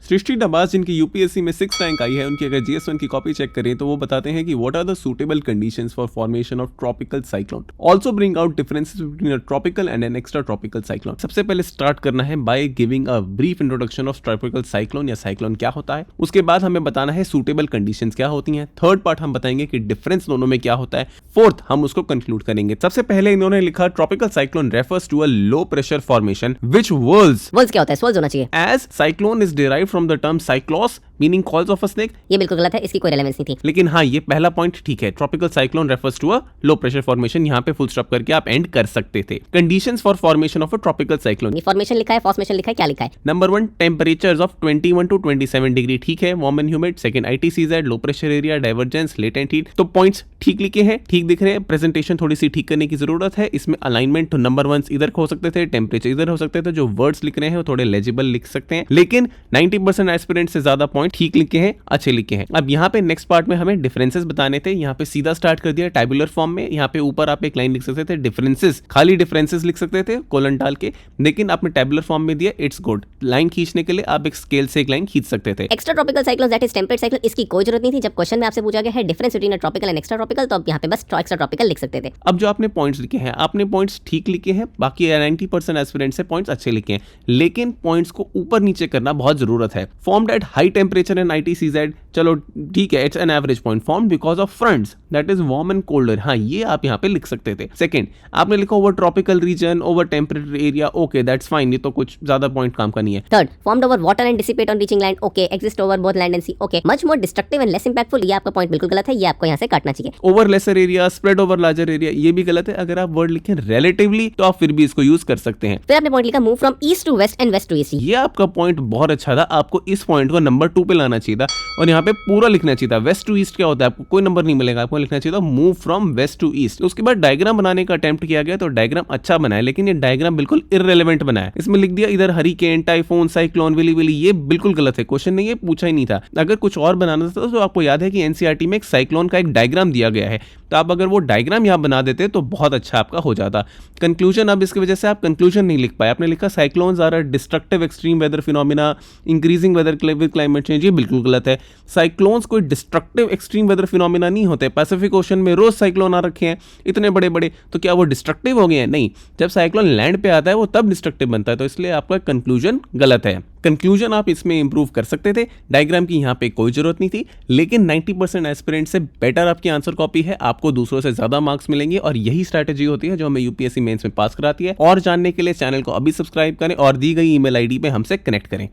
सृष्टि नवाज जिनकी यूपीएससी में 6th rank आई है, उनकी अगर GS1 की कॉपी चेक करें तो वो बताते हैं कि what are the suitable conditions for formation of tropical cyclone, also bring out differences between a tropical and an extra tropical cyclone. सबसे पहले स्टार्ट करना है by giving a brief introduction of tropical cyclone या cyclone क्या होता है। उसके बाद हमें बताना है सूटेबल कंडीशंस क्या होती हैं। थर्ड पार्ट हम बताएंगे कि डिफरेंस दोनों में क्या होता है। फोर्थ हम उसको कंक्लूड करेंगे। सबसे पहले इन्होंने लिखा tropical cyclone refers to a low pressure formation which whirls क्या होता है, swirls होना चाहिए। As cyclone is derived from the term cyclos meaning coils of a snake. ये बिल्कुल गलत है, इसकी कोई रेलेवेंस नहीं थी। लेकिन हाँ, ये पहला पॉइंट ठीक है। Tropical cyclone refers to a low pressure formation, यहाँ पे फुल स्टॉप करके आप एंड कर सकते थे। Conditions for formation of a tropical cyclone, ये फॉर्मेशन लिखा है, फॉर्मेशन लिखा है, क्या लिखा है? Number 1 temperatures of 21 to 27 degree, ठीक है, warm and humid. Second ITCZ, low pressure area, divergence, latent heat. तो पॉइंट्स ठीक लिखे हैं, ठीक दिख रहे हैं। प्रेजेंटेशन थोड़ी सी ठीक करने की जरूरत है। इसमें अलाइनमेंट तो नंबर 1 इधर हो सकते थे, टेम्परेचर इधर हो सकते थे। जो वर्ड्स लिख रहे हैं वो थोड़े लेजिबल लिख सकते हैं, लेकिन 90% एस्पिरेंट से ज्यादा पॉइंट ठीक लिखे हैं, अच्छे लिखे हैं। अब यहाँ पे नेक्स्ट पार्ट में हमें डिफरेंसेस बताने थे। यहाँ पे सीधा स्टार्ट कर दिया टैबुलर फॉर्म में। यहाँ पे ऊपर आप एक लाइन लिख सकते थे डिफरेंसेस, खाली डिफरेंसेस लिख सकते थे कोलन डाल के, लेकिन आपने टैबुलर फॉर्म में दिया इट्स गुड। लाइन खींचने के लिए आप एक स्केल से एक लाइन खींच सकते थे। Extra tropical cyclone that is temperate cyclone, इसकी कोई जरूरत नहीं थी। जब क्वेश्चन में आपसे पूछा गया है difference between a tropical and extra tropical, तो अब यहाँ पे बस एक्स्ट्रा ट्रॉपिकल लिख सकते थे। अब जो आपने पॉइंट्स लिखे हैं, आपने पॉइंट्स ठीक लिखे हैं, बाकी 90% एस्पिरेंट से पॉइंट्स अच्छे लिखे हैं, लेकिन पॉइंट्स को ऊपर नीचे करना बहुत जरूरत है। Formed at high temperature and ITCZ, चलो ठीक है, it's an average point. Formed because of fronts that is warm and colder, हाँ ये आप यहाँ पे लिख सकते थे। सेकंड आपने लिखा over tropical region, over temperate area, okay that's fine, ये तो कुछ ज्यादा पॉइंट काम का नहीं है। Third formed over water and dissipate on reaching land, okay, exist over both land and sea, okay, much more destructive and less impactful, ये आपका पॉइंट बिल्कुल गलत है, ये आपको यहाँ से काटना चाहिए। Over lesser area, spread over larger area, ये भी गलत है। अगर आप वर्ड लिखें रिलेटिवली तो आप फिर भी इसको यूज कर सकते हैं। फिर आपने पॉइंट लिखा move from east to west and west to east, ये आपका पॉइंट बहुत अच्छा था। आपको इस पॉइंट को नंबर 2 पे लाना चाहिए था और यहाँ पे पूरा लिखना चाहिए था। वेस्ट टू ईस्ट क्या होता है, आपको कोई नंबर नहीं मिलेगा, आपको लिखना चाहिए था move from west to east. उसके बाद डायग्राम बनाने का अटेम्प्ट किया गया, तो डायग्राम अच्छा बनाया, लेकिन ये डायग्राम बिल्कुल इररिलेवेंट बनाया। इसमें लिख दिया इधर hurricane, typhoon, cyclone, willy willy, ये बिल्कुल गलत है। क्वेश्चन ने ये पूछा ही नहीं था। अगर कुछ और बनाना था तो आपको याद है कि NCERT में एक साइक्लोन का एक डायग्राम दिया गया है, तो आप अगर वो डायग्राम यहाँ बना देते तो बहुत अच्छा आपका हो जाता। कंक्लूजन, अब इसकी वजह से आप कंक्लूजन नहीं लिख पाए। आपने लिखा cyclones are a destructive extreme weather phenomena increasing weather with climate change, ये बिल्कुल गलत है। साइक्लोन्स कोई डिस्ट्रक्टिव एक्सट्रीम वेदर फिनोमिना नहीं होते। पैसिफिक ओशन में रोज साइक्लोन आ रखे हैं इतने बड़े बड़े, तो क्या वो डिस्ट्रक्टिव हो गए हैं? नहीं, जब साइक्लोन लैंड पे आता है वो तब डिस्ट्रक्टिव बनता है, तो इसलिए आपका कंक्लूजन गलत है। कंक्लूजन आप इसमें इंप्रूव कर सकते थे, डायग्राम की यहाँ पे कोई जरूरत नहीं थी, लेकिन 90% एस्पिरेंट से बेटर आपकी आंसर कॉपी है, आपको दूसरों से ज्यादा मार्क्स मिलेंगे, और यही स्ट्रैटेजी होती है जो हमें यूपीएससी मेंस में पास कराती है। और जानने के लिए चैनल को अभी सब्सक्राइब करें और दी गई ईमेल आईडी पे हमसे कनेक्ट करें।